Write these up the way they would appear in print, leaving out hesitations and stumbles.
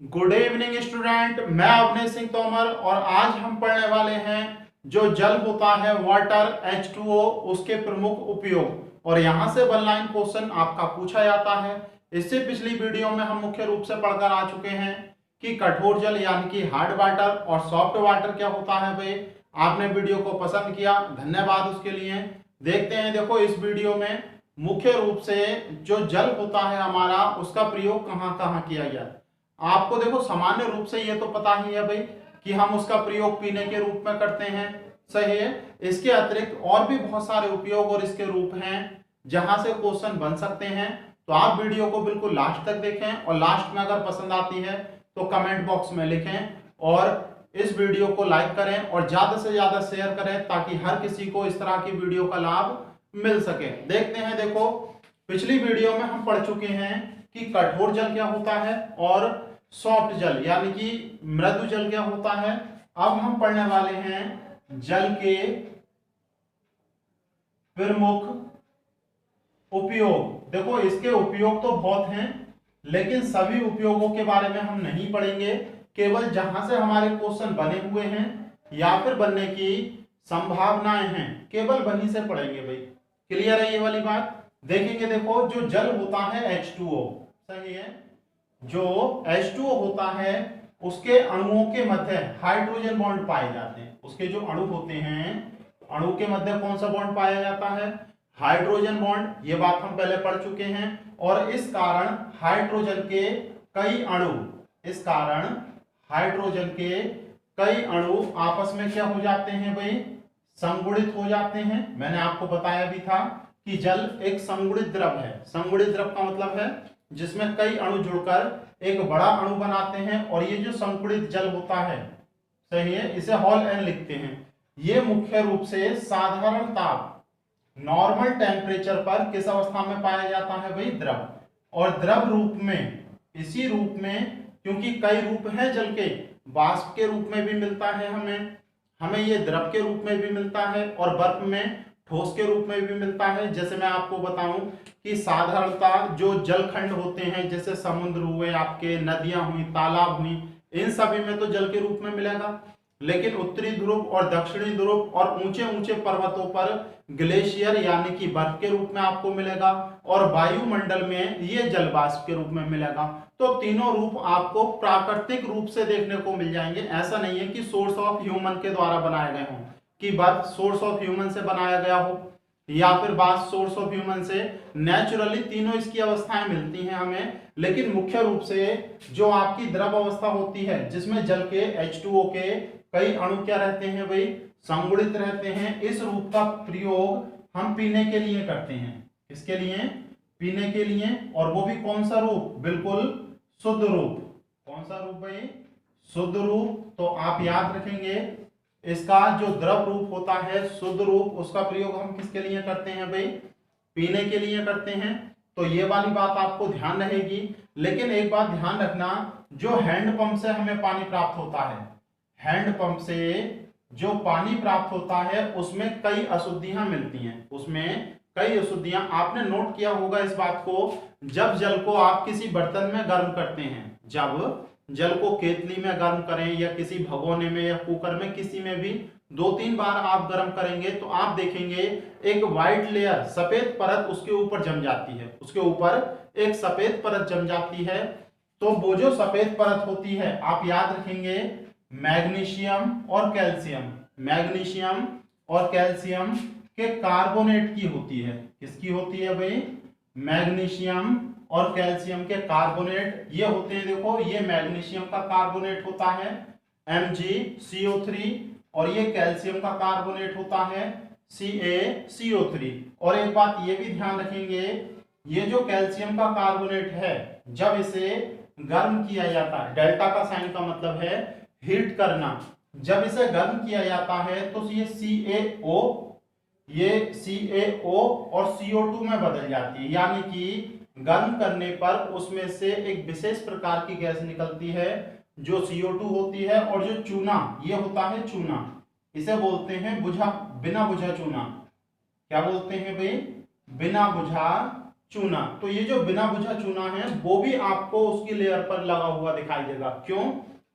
Good evening student, मैं अवनीश सिंह तोमर और आज हम पढ़ने वाले हैं जो जल होता है वाटर H2O उसके प्रमुख उपयोग। और यहां से वन लाइन क्वेश्चन आपका पूछा जाता है। इससे पिछली वीडियो में हम मुख्य रूप से पढ़कर आ चुके हैं कि कठोर जल यानी कि हार्ड वाटर और सॉफ्ट वाटर क्या होता है। भाई आपने वीडियो को पसंद किया, धन्यवाद उसके लिए। देखते हैं, देखो इस वीडियो में मुख्य रूप से जो जल होता है हमारा उसका प्रयोग कहाँ कहाँ किया गया है। आपको देखो सामान्य रूप से ये तो पता ही है भाई कि हम उसका प्रयोग पीने के रूप में करते हैं, सही है। इसके अतिरिक्त और भी बहुत सारे उपयोग और इसके रूप हैं जहां से क्वेश्चन बन सकते हैं। तो आप वीडियो को बिल्कुल लास्ट तक देखें और लास्ट में अगर पसंद आती है तो कमेंट बॉक्स में लिखें और इस वीडियो को लाइक करें और ज्यादा से ज्यादा शेयर करें ताकि हर किसी को इस तरह की वीडियो का लाभ मिल सके। देखते हैं, देखो पिछली वीडियो में हम पढ़ चुके हैं कि कठोर जल क्या होता है और सॉफ्ट जल यानी कि मृदु जल क्या होता है। अब हम पढ़ने वाले हैं जल के प्रमुख उपयोग। देखो इसके उपयोग तो बहुत हैं लेकिन सभी उपयोगों के बारे में हम नहीं पढ़ेंगे, केवल जहां से हमारे क्वेश्चन बने हुए हैं या फिर बनने की संभावनाएं हैं केवल वहीं से पढ़ेंगे। भाई क्लियर है ये वाली बात। देखेंगे, देखो जो जल होता है H2O, सही है। जो H2O होता है उसके अणुओं के मध्य हाइड्रोजन बॉन्ड पाए जाते हैं। उसके जो अणु होते हैं, अणु के मध्य कौन सा बॉन्ड पाया जाता है? Hydrogen bond. ये बात हम पहले पढ़ चुके हैं। और इस कारण हाइड्रोजन के कई अणु, इस कारण हाइड्रोजन के कई अणु आपस में क्या हो जाते हैं भाई? संगुणित हो जाते हैं। मैंने आपको बताया भी था कि जल एक संगुणित द्रव है। संगुणित द्रव का मतलब है जिसमें कई अणु जुड़कर एक बड़ा अणु बनाते हैं। और ये जो संकुलित जल होता है, सही है, इसे हॉल एन लिखते हैं। ये मुख्य रूप से साधारण ताप नॉर्मल टेम्परेचर पर किस अवस्था में पाया जाता है भाई? द्रव। और द्रव रूप में, इसी रूप में, क्योंकि कई रूप हैं जल के, वाष्प के रूप में भी मिलता है हमें ये द्रव के रूप में भी मिलता है और बर्फ में ठोस के रूप में भी मिलता है। जैसे मैं आपको बताऊं कि साधारणता जो जलखंड होते हैं जैसे समुद्र हुए, आपके नदियां हुई, तालाब हुई, इन सभी में तो जल के रूप में मिलेगा। लेकिन उत्तरी ध्रुव और दक्षिणी ध्रुव और ऊंचे ऊंचे पर्वतों पर ग्लेशियर यानी कि बर्फ के रूप में आपको मिलेगा और वायुमंडल में ये जल वाष्प के रूप में मिलेगा। तो तीनों रूप आपको प्राकृतिक रूप से देखने को मिल जाएंगे। ऐसा नहीं है कि सोर्स ऑफ ह्यूमन के द्वारा बनाए गए हों, कि बर्फ सोर्स ऑफ ह्यूमन से बनाया गया हो या फिर बात सोर्स ऑफ ह्यूमन से। नेचुरली तीनों इसकी अवस्थाएं मिलती हैं हमें, लेकिन मुख्य रूप से जो आपकी द्रव अवस्था होती है जिसमें जल के H2O के कई अणु क्या रहते हैं भाई? संगुणित रहते हैं। इस रूप का प्रयोग हम पीने के लिए करते हैं। किसके लिए? पीने के लिए। और वो भी कौन सा रूप? बिल्कुल शुद्ध रूप। कौन सा रूप भाई? शुद्ध रूप। तो आप याद रखेंगे इसका जो द्रव रूप होता है शुद्ध रूप, उसका प्रयोग हम किसके लिए करते हैं भाई? पीने के लिए करते हैं। तो ये वाली बात आपको ध्यान रहेगी। लेकिन एक बात ध्यान रखना, जो हैंडपंप से हमें पानी प्राप्त होता है, हैंडपंप से जो पानी प्राप्त होता है उसमें कई अशुद्धियां मिलती हैं। उसमें कई अशुद्धियां, आपने नोट किया होगा इस बात को, जब जल को आप किसी बर्तन में गर्म करते हैं, जब जल को केतली में गर्म करें या किसी भगोने में या कुकर में, किसी में भी 2-3 बार आप गर्म करेंगे तो आप देखेंगे एक व्हाइट लेयर, सफेद परत उसके ऊपर जम जाती है। उसके ऊपर एक सफेद परत जम जाती है। तो वो जो सफेद परत होती है, आप याद रखेंगे, मैग्नीशियम और कैल्शियम, मैग्नीशियम और कैल्शियम के कार्बोनेट की होती है। किसकी होती है भाई? मैग्नीशियम और कैल्शियम के कार्बोनेट ये होते हैं। देखो ये मैग्नीशियम का कार्बोनेट होता है MgCO3 और ये कैल्शियम का कार्बोनेट होता है CaCO3। और एक बात ये भी ध्यान रखेंगे, ये जो कैल्शियम का कार्बोनेट है जब इसे गर्म किया जाता है, डेल्टा का साइन का मतलब है हीट करना, जब इसे गर्म किया जाता है तो ये CaO और CO2 में बदल जाती है। यानी कि गर्म करने पर उसमें से एक विशेष प्रकार की गैस निकलती है जो CO2 होती है। और जो चूना, ये होता है चूना, इसे बोलते हैं बिना बुझा चूना। क्या बोलते हैं भाई? बिना बुझा चूना। तो ये जो बिना बुझा चूना है वो भी आपको उसकी लेयर पर लगा हुआ दिखाई देगा। क्यों?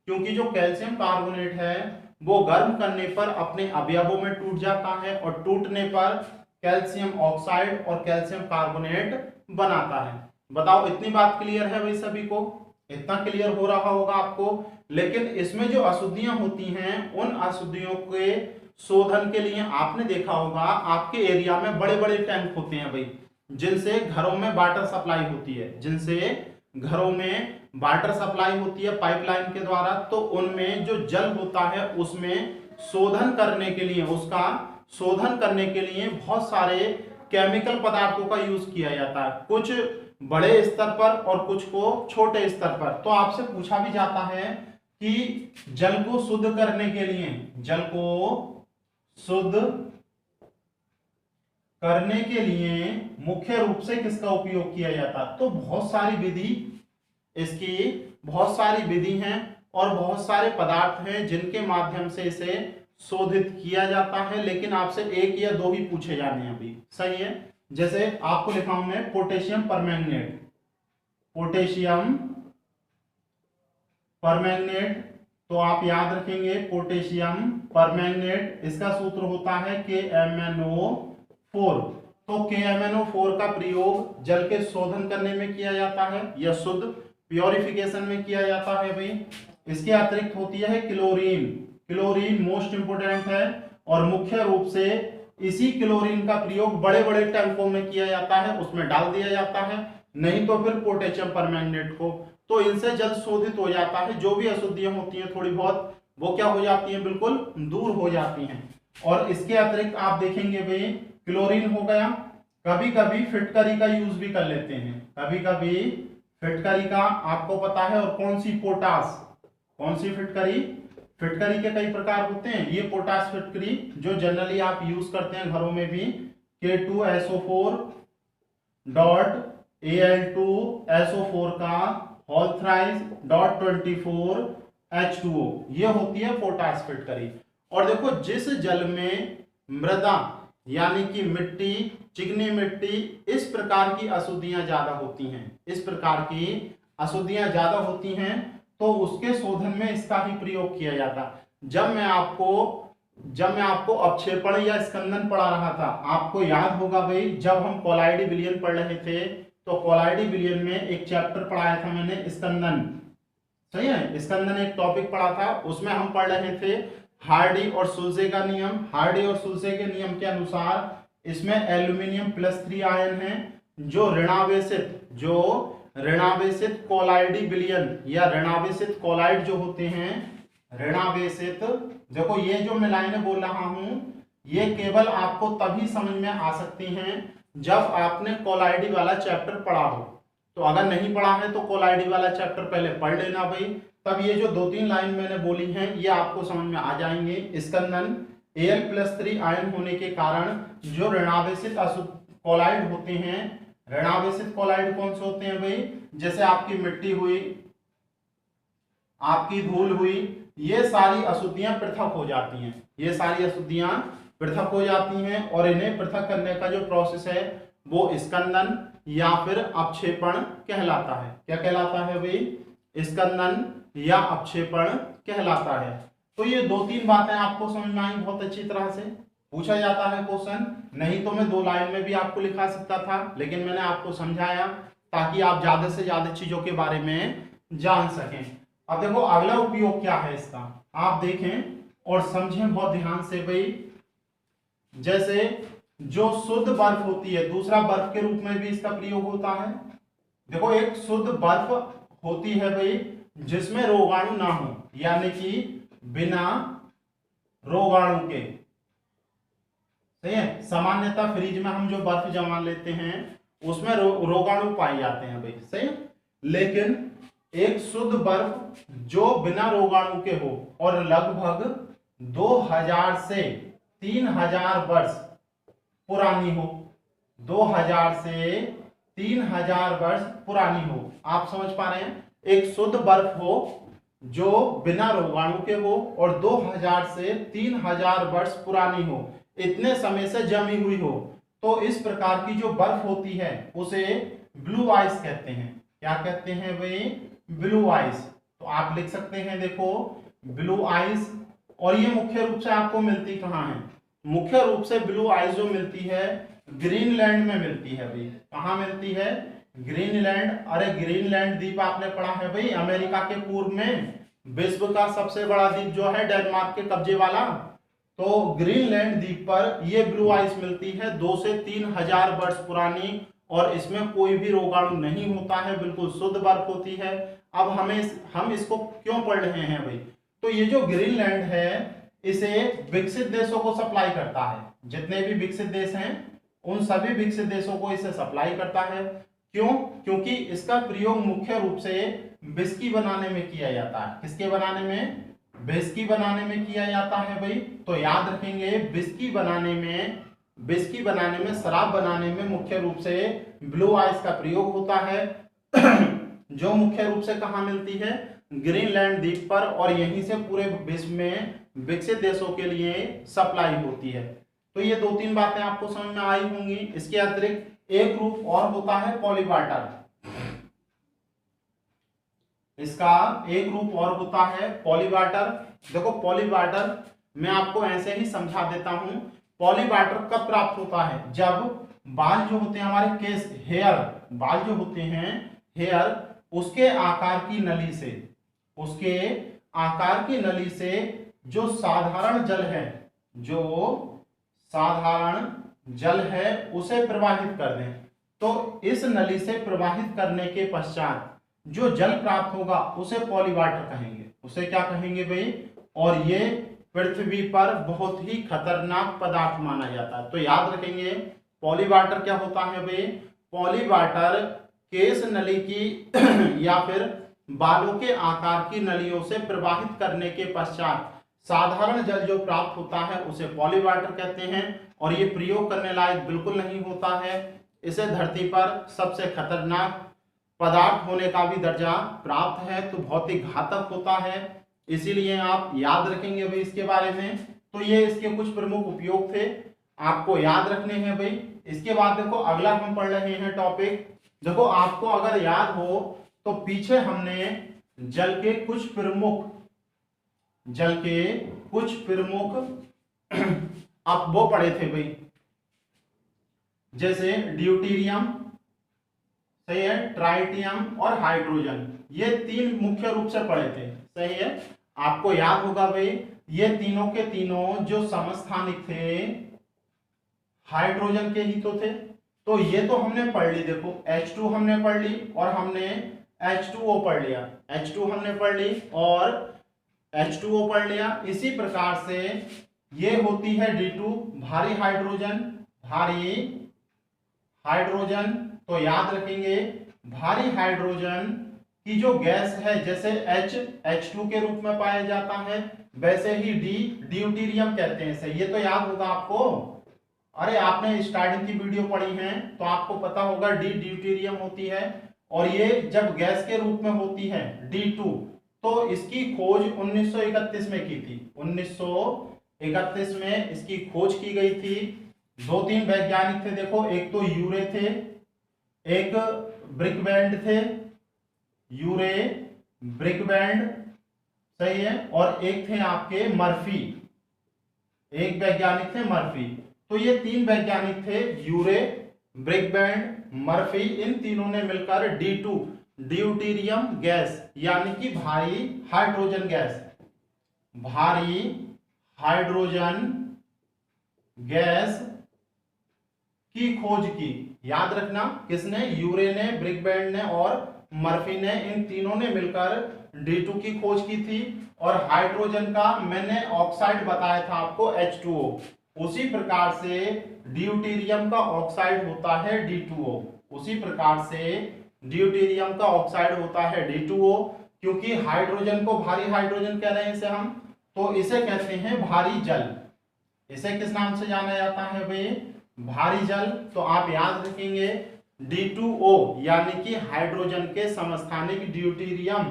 क्योंकि जो कैल्शियम कार्बोनेट है वो गर्म करने पर अपने अवयवों में टूट जाता है और टूटने पर कैल्शियम ऑक्साइड और कैल्शियम कार्बोनेट बनाता है। बताओ, इतनी बात क्लियर है भाई सभी को? इतना क्लियर हो रहा होगा आपको। लेकिन इसमें जो अशुद्धियां होती हैं उन अशुद्धियों के शोधन के लिए आपने देखा होगा आपके एरिया में बड़े बड़े टैंक होते हैं भाई, जिनसे घरों में वाटर सप्लाई होती है, जिनसे घरों में वाटर सप्लाई होती है पाइपलाइन के द्वारा। तो उनमें जो जल होता है उसमें शोधन करने के लिए, उसका शोधन करने के लिए बहुत सारे केमिकल पदार्थों का यूज किया जाता है, कुछ बड़े स्तर पर और कुछ को छोटे स्तर पर। तो आपसे पूछा भी जाता है कि जल को शुद्ध करने के लिए, जल को शुद्ध करने के लिए मुख्य रूप से किसका उपयोग किया जाता है? तो बहुत सारी विधि, इसकी बहुत सारी विधि हैं और बहुत सारे पदार्थ हैं जिनके माध्यम से इसे शोधित किया जाता है। लेकिन आपसे एक या दो ही पूछे जाने हैं अभी, सही है? जैसे आपको लिखा हूं मैं पोटेशियम परमैंगनेट, पोटेशियम परमैंगनेट। तो आप याद रखेंगे पोटेशियम परमैंगनेट, इसका सूत्र होता है KMnO4। तो KMnO4 का प्रयोग जल के शोधन करने में किया जाता है या शुद्ध प्योरिफिकेशन में किया जाता है भाई। इसके अतिरिक्त होती है क्लोरीन, क्लोरीन मोस्ट इंपोर्टेंट है और मुख्य रूप से इसी क्लोरीन का प्रयोग बड़े बड़े टैंकों में किया जाता है, उसमें डाल दिया जाता है, नहीं तो फिर पोटेशियम परमैंगनेट को। तो इनसे जल शोधित हो जाता है, जो भी अशुद्धियां होती हैं थोड़ी बहुत वो क्या हो जाती हैं, बिल्कुल दूर हो जाती हैं। और इसके अतिरिक्त आप देखेंगे भाई क्लोरीन हो गया, कभी कभी फिटकरी का यूज भी कर लेते हैं, कभी कभी फिटकरी का आपको पता है। और कौन सी? पोटास। कौन सी फिटकरी? फिटकरी के कई प्रकार होते हैं, ये पोटास फिटकरी जो जनरली आप यूज करते हैं घरों में भी, K2SO4 डॉट Al2SO4 का होल थ्राइस डॉट 24 H2O, ये होती है पोटास फिटकरी। और देखो जिस जल में मृदा यानी कि मिट्टी, चिकनी मिट्टी, इस प्रकार की अशुद्धियां ज्यादा होती हैं, इस प्रकार की अशुद्धियां ज्यादा होती हैं, तो उसके शोधन में इसका ही प्रयोग किया जाता। जब मैं आपको अपक्षेपण या स्कंदन पढ़ा रहा था, आपको याद होगा भाई जब हम कोलाइडी विलयन पढ़ रहे थे, तो कोलाइडी विलयन में एक चैप्टर पढ़ाया था मैंने स्कंदन, सही है? स्कंदन एक टॉपिक पढ़ा था, उसमें हम पढ़ रहे थे हार्डी और सुल्जे का नियम। हार्डी और सुल्जे के नियम के अनुसार इसमें एल्यूमिनियम +3 आयन है जो ऋणावेशित कोलाइडी विलयन या ऋणावेशित कोलाइड जो होते हैं, ऋणावेशित, देखो ये जो मैं लाइनें बोल रहा हूं ये केवल आपको तभी समझ में आ सकती हैं जब आपने कोलाइडी वाला चैप्टर पढ़ा हो। तो अगर नहीं पढ़ा है तो कोलाइडी वाला चैप्टर पहले पढ़ लेना भाई, तब ये जो 2-3 लाइन मैंने बोली हैं ये आपको समझ में आ जाएंगे। स्कंदन Al+3 आयन होने के कारण जो ऋणावेशित कोलाइड होते हैं, ऋणावेशित कोलाइड कौन से होते हैं भाई? जैसे आपकी मिट्टी हुई, आपकी धूल हुई, ये सारी अशुद्धियां पृथक हो जाती हैं, ये सारी अशुद्धियां पृथक हो जाती हैं और इन्हें पृथक करने का जो प्रोसेस है वो स्कंदन या फिर अपक्षेपण कहलाता है। क्या कहलाता है भाई? स्कंदन या अपक्षेपण कहलाता है। तो ये 2-3 बातें आपको समझ में आई बहुत अच्छी तरह से। पूछा जाता है क्वेश्चन, नहीं तो मैं 2 लाइन में भी आपको लिखा सकता था, लेकिन मैंने आपको समझाया ताकि आप ज्यादा से ज्यादा चीजों के बारे में जान सकें। अब देखो अगला उपयोग क्या है इसका, आप देखें और समझें बहुत ध्यान से भाई। जैसे जो शुद्ध बर्फ होती है, दूसरा बर्फ के रूप में भी इसका प्रयोग होता है। देखो एक शुद्ध बर्फ होती है भाई जिसमें रोगाणु ना हो, यानी कि बिना रोगाणु के, सही है? सामान्यतः फ्रिज में हम जो बर्फ जमा लेते हैं उसमें रोगाणु पाए जाते हैं भाई, सही। लेकिन एक शुद्ध बर्फ जो बिना रोगाणु के हो और लगभग 2000 से 3000 वर्ष पुरानी हो, 2000 से 3000 वर्ष पुरानी हो। आप समझ पा रहे हैं? एक शुद्ध बर्फ हो जो बिना रोगाणु के हो और 2000 से 3000 वर्ष पुरानी हो, इतने समय से जमी हुई हो, तो इस प्रकार की जो बर्फ होती है उसे ब्लू आइस कहते हैं। क्या कहते हैं भाई? Blue eyes. तो आप लिख सकते हैं, देखो ब्लू आइस। और ये मुख्य रूप से आपको मिलती कहाँ है? मुख्य रूप से ब्लू आइस जो मिलती है ग्रीनलैंड में मिलती है भाई। कहाँ मिलती है? ग्रीनलैंड। अरे ग्रीनलैंड द्वीप आपने पढ़ा है भाई, अमेरिका के पूर्व में विश्व का सबसे बड़ा द्वीप जो है डेनमार्क के कब्जे वाला। तो ग्रीनलैंड द्वीप पर यह ब्लू आइस मिलती है 2 से 3 हजार वर्ष पुरानी, और इसमें कोई भी रोगाणु नहीं होता है, बिल्कुल शुद्ध बर्फ होती है। अब हम इसको क्यों पढ़ रहे हैं भाई? तो ये जो ग्रीनलैंड है इसे विकसित देशों को सप्लाई करता है। जितने भी विकसित देश हैं उन सभी विकसित देशों को इसे सप्लाई करता है। क्यों? क्योंकि इसका प्रयोग मुख्य रूप से विस्की बनाने में किया जाता है। किसके बनाने में? विस्की बनाने में किया जाता है भाई। तो याद रखेंगे, विस्की बनाने में शराब बनाने में मुख्य रूप से ब्लू आइस का प्रयोग होता है जो मुख्य रूप से कहाँ मिलती है? ग्रीनलैंड द्वीप पर, और यहीं से पूरे विश्व में विकसित देशों के लिए सप्लाई होती है। तो ये 2-3 बातें आपको समझ में आई होंगी। इसके अतिरिक्त एक रूप और होता है पॉलीवाटर। इसका एक रूप और होता है पॉलीवाटर। देखो पॉलीवाटर मैं आपको ऐसे ही समझा देता हूं। पॉलीवाटर कब प्राप्त होता है? जब बाल जो होते हैं हमारे केस, हेयर, बाल जो होते हैं हेयर, उसके आकार की नली से जो साधारण जल है उसे प्रवाहित कर दें। तो इस नली से प्रवाहित करने के पश्चात जो जल प्राप्त होगा उसे पॉलीवाटर कहेंगे। उसे क्या कहेंगे भाई? और ये पृथ्वी पर बहुत ही खतरनाक पदार्थ माना जाता है। तो याद रखेंगे पॉलीवाटर क्या होता है भाई? पॉलीवाटर केस नली की या फिर बालों के आकार की नलियों से प्रवाहित करने के पश्चात साधारण जल जो प्राप्त होता है उसे पॉलीवाटर कहते हैं। और ये प्रयोग करने लायक बिल्कुल नहीं होता है। इसे धरती पर सबसे खतरनाक पदार्थ होने का भी दर्जा प्राप्त है, तो बहुत ही घातक होता है। इसीलिए आप याद रखेंगे भाई इसके बारे में। तो ये इसके कुछ प्रमुख उपयोग थे, आपको याद रखने हैं भाई। इसके बाद देखो अगला हम पढ़ रहे हैं टॉपिक। देखो आपको अगर याद हो तो पीछे हमने जल के कुछ प्रमुख आप वो पढ़े थे भाई, जैसे ड्यूटेरियम, सही है, ट्राइटियम और हाइड्रोजन। ये 3 मुख्य रूप से पढ़े थे, सही है। आपको याद होगा भाई ये तीनों के तीनों जो समस्थानिक थे हाइड्रोजन के ही तो थे। तो ये तो हमने पढ़ ली। देखो H2 हमने पढ़ ली और हमने H2O पढ़ लिया। H2 हमने पढ़ ली और H2O पढ़ लिया। इसी प्रकार से ये होती है D2, भारी हाइड्रोजन। तो याद रखेंगे भारी हाइड्रोजन की जो गैस है, जैसे H2 के रूप में पाया जाता है, वैसे ही ड्यूटेरियम कहते हैं इसे। ये तो याद होगा आपको। अरे आपने स्टार्टिंग की वीडियो पढ़ी है तो आपको पता होगा ड्यूटेरियम होती है। और ये जब गैस के रूप में होती है D2, तो इसकी खोज 1931 में की थी। 1931 में इसकी खोज की गई थी। 2-3 वैज्ञानिक थे। देखो एक तो यूरे थे, एक ब्रिकबैंड थे, यूरे, ब्रिकबैंड, सही है, और एक थे आपके मर्फी। एक वैज्ञानिक थे मर्फी। तो ये 3 वैज्ञानिक थे, यूरे, ब्रिकबैंड, मर्फी। इन तीनों ने मिलकर D2 ड्यूटेरियम गैस यानी कि भारी हाइड्रोजन गैस की खोज की। याद रखना किसने? यूरे ने, ब्रिकबैंड ने और मर्फी ने। इन तीनों ने मिलकर D2 की खोज की थी। और हाइड्रोजन का मैंने ऑक्साइड बताया था आपको, H2O। उसी प्रकार से ड्यूटेरियम का ऑक्साइड होता है D2O। उसी प्रकार से ड्यूटेरियम का ऑक्साइड होता है D2O। क्योंकि हाइड्रोजन को भारी हाइड्रोजन कह रहे हैं इसे हम, तो इसे कहते हैं भारी जल। इसे किस नाम से जाना जाता है भाई? भारी जल। तो आप याद रखेंगे D2O यानी कि हाइड्रोजन के समस्थानिक ड्यूटेरियम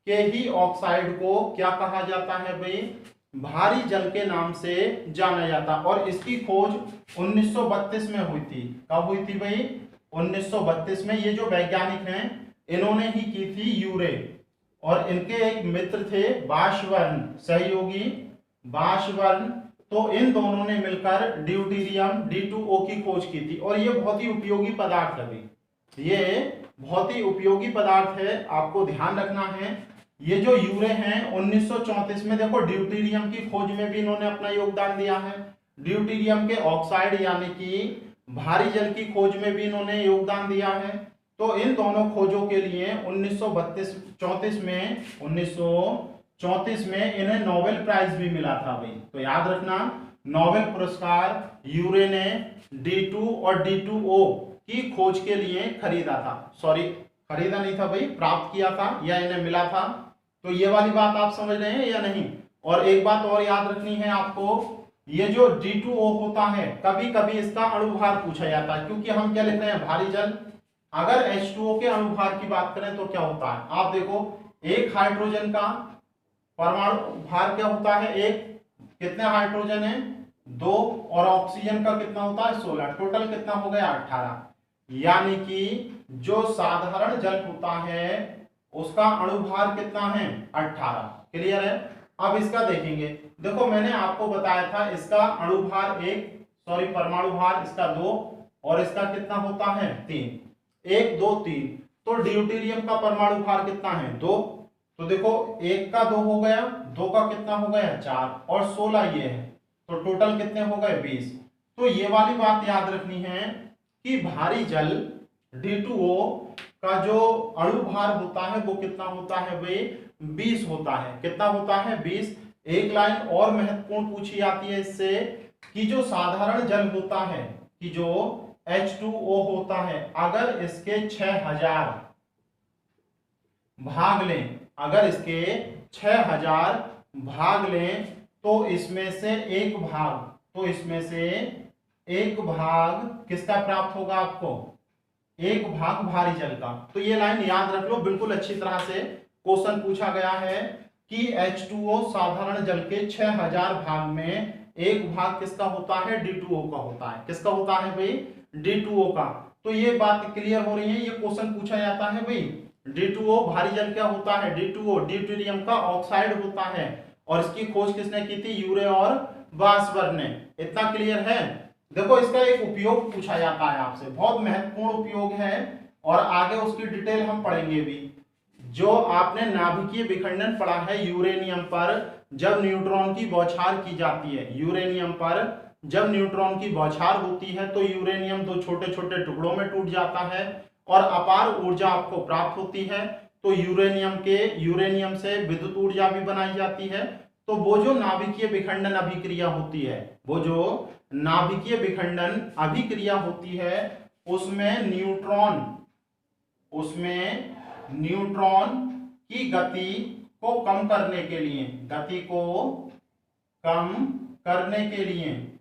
के ही ऑक्साइड को क्या कहा जाता है भाई? भारी जल के नाम से जाना जाता। और इसकी खोज 1932 में हुई थी। कब हुई थी भाई? 1932 में। ये जो वैज्ञानिक हैं इन्होंने ही की थी, यूरे। और इनके एक मित्र थे बाशवर्न, सहयोगी बाशवर्न। तो इन दोनों ने मिलकर ड्यूटेरियम D2O की खोज की थी। और ये बहुत ही उपयोगी पदार्थ है भाई, ये बहुत ही उपयोगी पदार्थ है, आपको ध्यान रखना है। ये जो यूरे हैं 1934 में, देखो ड्यूटेरियम की खोज में भी इन्होंने अपना योगदान दिया है। ड्यूटेरियम के ऑक्साइड यानी कि भारी जल की खोज में भी इन्होंने योगदान दिया है। तो इन दोनों खोजों के लिए 1934 में इन्हें नोबेल प्राइज भी मिला था भाई। तो याद रखना, नोबेल पुरस्कार यूरे ने D2 और D2O की खोज के लिए खरीदा था। सॉरी, खरीदा नहीं था भाई, प्राप्त किया था या इन्हें मिला था। तो ये वाली बात आप समझ रहे हैं या नहीं? और एक बात और याद रखनी है आपको, ये जो D2O होता है कभी कभी इसका अणुभार पूछा जाता है, क्योंकि हम क्या लिख रहे हैं? भारी जल। अगर H2O के अणुभार की बात करें तो क्या होता है? आप देखो, एक हाइड्रोजन का परमाणु भार क्या होता है? एक। कितने हाइड्रोजन है? 2। और ऑक्सीजन का कितना होता है? 16। टोटल कितना हो गया? 18। यानी कि जो साधारण जल होता है उसका अणुभार कितना है? 18। क्लियर है? अब इसका देखेंगे। देखो मैंने आपको बताया था इसका अणुभार 1, सॉरी परमाणु भार इसका 2, और इसका कितना होता है? 3। 1 2 3। तो ड्यूटेरियम का परमाणु भार कितना है? 2। तो देखो 1 का 2 हो गया, 2 का कितना हो गया? 4, और 16 ये है, तो टोटल कितने हो गए? 20। तो ये वाली बात याद रखनी है कि भारी जल D2O का जो अणुभार होता है वो कितना होता है भाई? 20 होता है। कितना होता है? 20। एक लाइन और महत्वपूर्ण पूछी जाती है इससे, कि जो साधारण जल होता है, कि जो H2O होता है, अगर इसके 6000 भाग लें, अगर इसके 6000 भाग लें, तो इसमें से एक भाग, तो इसमें से एक भाग किसका प्राप्त होगा आपको? एक भाग भारी जल का। तो ये लाइन याद रख लो बिल्कुल अच्छी तरह से, क्वेश्चन पूछा गया है कि H2O साधारण जल के 6000 भाग में एक भाग किसका होता है? D2O का होता है। किसका होता है भाई? D2O का। तो ये बात क्लियर हो रही है, ये क्वेश्चन पूछा जाता है भाई। D2O भारी जल क्या होता है? D2O ड्यूटेरियम का ऑक्साइड होता है। और इसकी खोज किसने की थी? यूरे और बाशवर्न ने। इतना क्लियर है? देखो इसका एक उपयोग पूछा जाता है आपसे, बहुत महत्वपूर्ण उपयोग है, और आगे उसकी डिटेल हम पढ़ेंगे भी। जो आपने नाभिकीय विखंडन पढ़ा है यूरेनियम पर, जब न्यूट्रॉन की बौछार की जाती है, यूरेनियम पर जब न्यूट्रॉन की बौछार होती है तो यूरेनियम 2 छोटे छोटे टुकड़ों में टूट जाता है और अपार ऊर्जा आपको प्राप्त होती है। तो यूरेनियम से विद्युत ऊर्जा भी बनाई जाती है। तो वो जो नाभिकीय विखंडन अभिक्रिया होती है, वो जो नाभिकीय विखंडन अभिक्रिया होती है, उसमें न्यूट्रॉन की गति को कम करने के लिए, गति को कम करने के लिए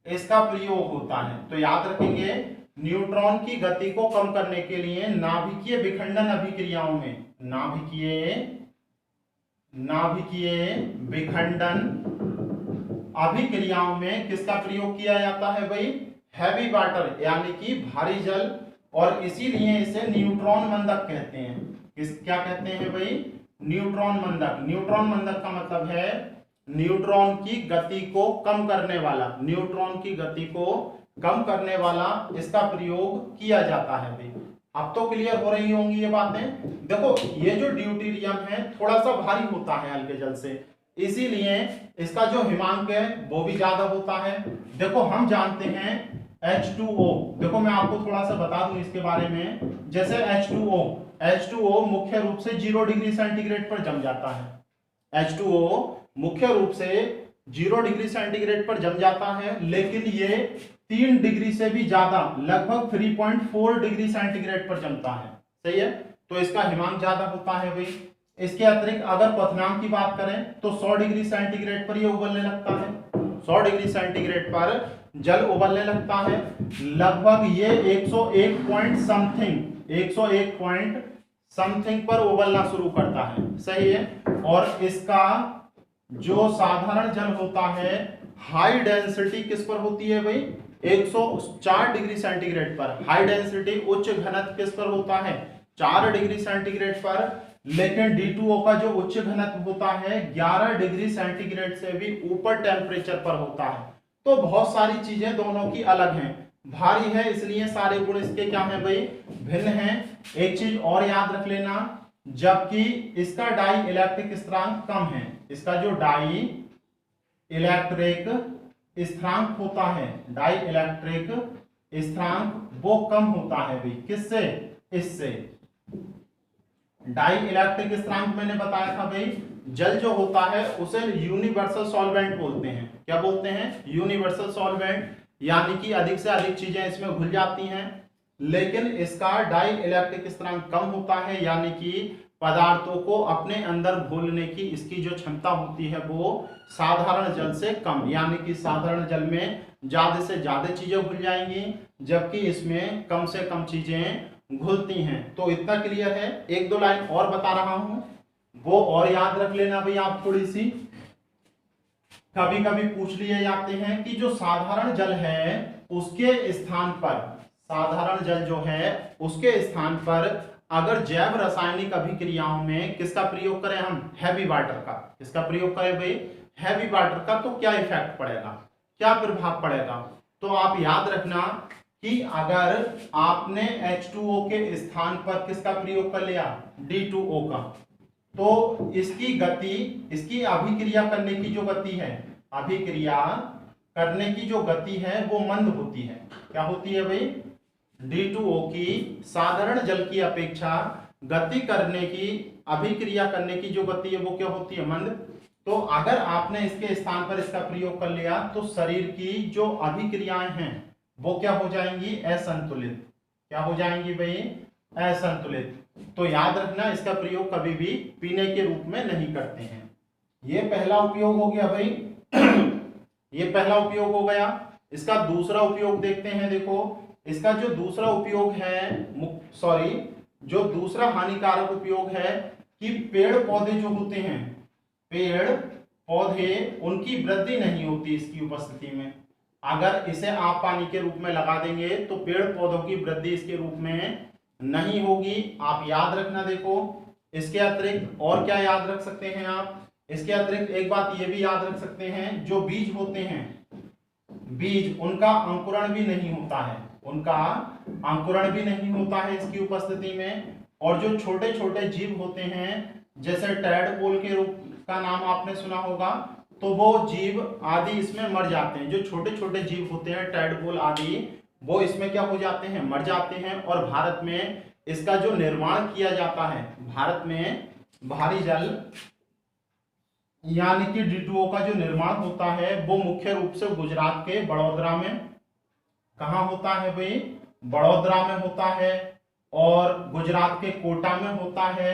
इसका प्रयोग होता है। तो याद रखेंगे, न्यूट्रॉन की गति को कम करने के लिए नाभिकीय विखंडन अभिक्रियाओं में, नाभिकीय विखंडन अभिक्रियाओं में किसका प्रयोग किया जाता है भाई? हैवी वाटर यानी कि भारी जल। और इसीलिए इसे न्यूट्रॉन मंदक कहते हैं। क्या कहते हैं भाई? न्यूट्रॉन मंदक। न्यूट्रॉन मंदक का मतलब है न्यूट्रॉन की गति को कम करने वाला, न्यूट्रॉन की गति को कम करने वाला इसका प्रयोग किया जाता है भाई। अब तो क्लियर हो रही होंगी ये बातें। देखो ये जो ड्यूटेरियम है थोड़ा सा भारी होता है हल्के जल से, इसीलिए इसका जो हिमांक है वो भी ज्यादा होता है। देखो हम जानते हैं H2O, देखो मैं आपको थोड़ा सा बता दूं इसके बारे में। जैसे H2O मुख्य रूप से 0 डिग्री सेंटीग्रेड पर जम जाता है। H2O मुख्य रूप से 0 डिग्री सेंटीग्रेड पर जम जाता है, लेकिन ये 3 डिग्री से भी ज्यादा, लगभग 3.4 डिग्री सेंटीग्रेड पर जमता है। सही है? तो इसका हिमांक ज्यादा होता है भाई। इसके अतिरिक्त अगर क्वथनांक की बात करें तो 100 डिग्री सेंटीग्रेड पर ये उबलने लगता है। 100 डिग्री सेंटीग्रेड पर जल उबलने लगता है। लगभग ये 101 पॉइंट समथिंग पर उबलना शुरू करता है। सही है? और इसका जो साधारण जल होता है हाई डेंसिटी किस पर होती है भाई, 104 डिग्री सेंटीग्रेड पर। हाई डेंसिटी उच्च घनत्व किस पर होता है, 4 डिग्री सेंटीग्रेड पर। लेकिन D2O का जो उच्च घनत्व होता है 11 डिग्री सेंटीग्रेड से भी ऊपर टेम्परेचर पर होता है। तो बहुत सारी चीजें दोनों की अलग हैं, भारी है इसलिए सारे गुण इसके क्या हैं भाई, भिन्न हैं। एक चीज और याद रख लेना, जबकि इसका डाई इलेक्ट्रिक स्थिरांक कम है, इसका जो डाई इलेक्ट्रिक स्थिरांक होता है, डाई इलेक्ट्रिक स्थिरांक वो कम होता है भाई, किससे, इससे। डाई इलेक्ट्रिक स्थिरांक मैंने बताया था भाई, जल जो होता है उसे यूनिवर्सल सॉल्वेंट बोलते हैं। क्या बोलते हैं, यूनिवर्सल सॉल्वेंट, यानी कि अधिक से अधिक चीजें इसमें घुल जाती हैं। लेकिन इसका डाई इलेक्ट्रिक स्थिरांक कम होता है, यानी कि पदार्थों को अपने अंदर घोलने की इसकी जो क्षमता होती है वो साधारण जल से कम, यानी कि साधारण जल में ज्यादा से ज्यादा चीजें घुल जाएंगी, जबकि इसमें कम से कम चीजें घुलती हैं। तो इतना क्लियर है। एक दो लाइन और बता रहा हूं, वो और याद रख लेना भाई आप थोड़ी सी, कभी कभी पूछ लिए जाते हैं कि जो साधारण जल है उसके स्थान पर, साधारण जल जो है उसके स्थान पर अगर जैव रासायनिक अभिक्रियाओं में किसका प्रयोग करें हम, हैवी वाटर का, किसका प्रयोग करें भाई, हैवी वाटर का, तो क्या इफेक्ट पड़ेगा, क्या प्रभाव पड़ेगा। तो आप याद रखना कि अगर आपने H2O के स्थान पर किसका प्रयोग कर लिया, D2O का, तो इसकी गति, इसकी अभिक्रिया करने की जो गति है, अभिक्रिया करने की जो गति है वो मंद होती है। क्या होती है भाई, D2O की साधारण जल की अपेक्षा गति करने की, अभिक्रिया करने की जो गति है वो क्या होती है, मंद। तो अगर आपने इसके स्थान पर इसका प्रयोग कर लिया तो शरीर की जो अभिक्रियाएं हैं वो क्या हो जाएंगी, असंतुलित। क्या हो जाएंगी भाई, असंतुलित। तो याद रखना इसका प्रयोग कभी भी पीने के रूप में नहीं करते हैं। ये पहला उपयोग हो गया भाई ये पहला उपयोग हो गया। इसका दूसरा उपयोग देखते हैं। देखो इसका जो दूसरा उपयोग है, जो दूसरा हानिकारक उपयोग है कि पेड़ पौधे जो होते हैं, पेड़ पौधे उनकी वृद्धि नहीं होती इसकी उपस्थिति में। अगर इसे आप पानी के रूप में लगा देंगे तो पेड़ पौधों की वृद्धि इसके रूप में नहीं होगी। आप याद रखना। देखो इसके अतिरिक्त और क्या याद रख सकते हैं आप, इसके अतिरिक्त एक बात ये भी याद रख सकते हैं, जो बीज होते हैं, बीज उनका अंकुरण भी नहीं होता है, उनका अंकुरण भी नहीं होता है इसकी उपस्थिति में। और जो छोटे छोटे जीव होते हैं, जैसे टैडपोल के रूप का नाम आपने सुना होगा, तो वो जीव आदि इसमें मर जाते हैं। जो छोटे छोटे जीव होते हैं टैडपोल आदि, वो इसमें क्या हो जाते हैं, मर जाते हैं। और भारत में इसका जो निर्माण किया जाता है, भारत में भारी जल यानी कि D2O का जो निर्माण होता है वो मुख्य रूप से गुजरात के बड़ौदरा में, कहाँ होता है भाई, बड़ौदरा में होता है, और गुजरात के कोटा में होता है,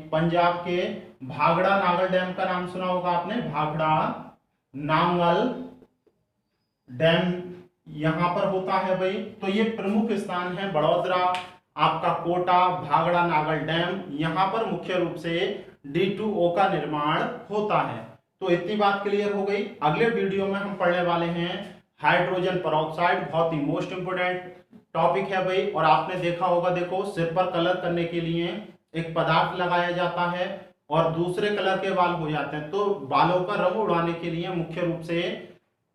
पंजाब के भाखड़ा नागल डैम का नाम सुना होगा आपने, भाखड़ा नांगल डैम यहां पर होता है भाई। तो ये प्रमुख स्थान है, बड़ौदरा, आपका कोटा, भाखड़ा नागल डैम, यहां पर मुख्य रूप से D2O का निर्माण होता है। तो इतनी बात क्लियर हो गई। अगले वीडियो में हम पढ़ने वाले हैं हाइड्रोजन परऑक्साइड, बहुत ही मोस्ट इंपोर्टेंट टॉपिक है भाई। और आपने देखा होगा, देखो सिर पर कलर करने के लिए एक पदार्थ लगाया जाता है और दूसरे कलर के बाल हो जाते हैं, तो बालों का रंग उड़ाने के लिए मुख्य रूप से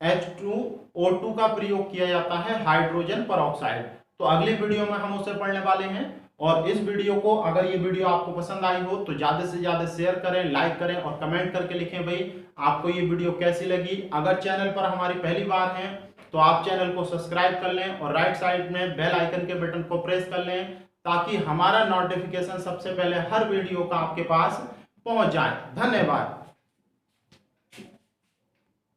H2O2 का प्रयोग किया जाता है, हाइड्रोजन परऑक्साइड। तो अगली वीडियो में हम उसे पढ़ने वाले हैं। और इस वीडियो को, अगर ये वीडियो आपको पसंद आई हो तो ज्यादा से ज्यादा शेयर करें, लाइक करें और कमेंट करके लिखें भाई आपको ये वीडियो कैसी लगी। अगर चैनल पर हमारी पहली बार है तो आप चैनल को सब्सक्राइब कर लें और राइट साइड में बेल आइकन के बटन को प्रेस कर लें, ताकि हमारा नोटिफिकेशन सबसे पहले हर वीडियो का आपके पास पहुंच जाए। धन्यवाद।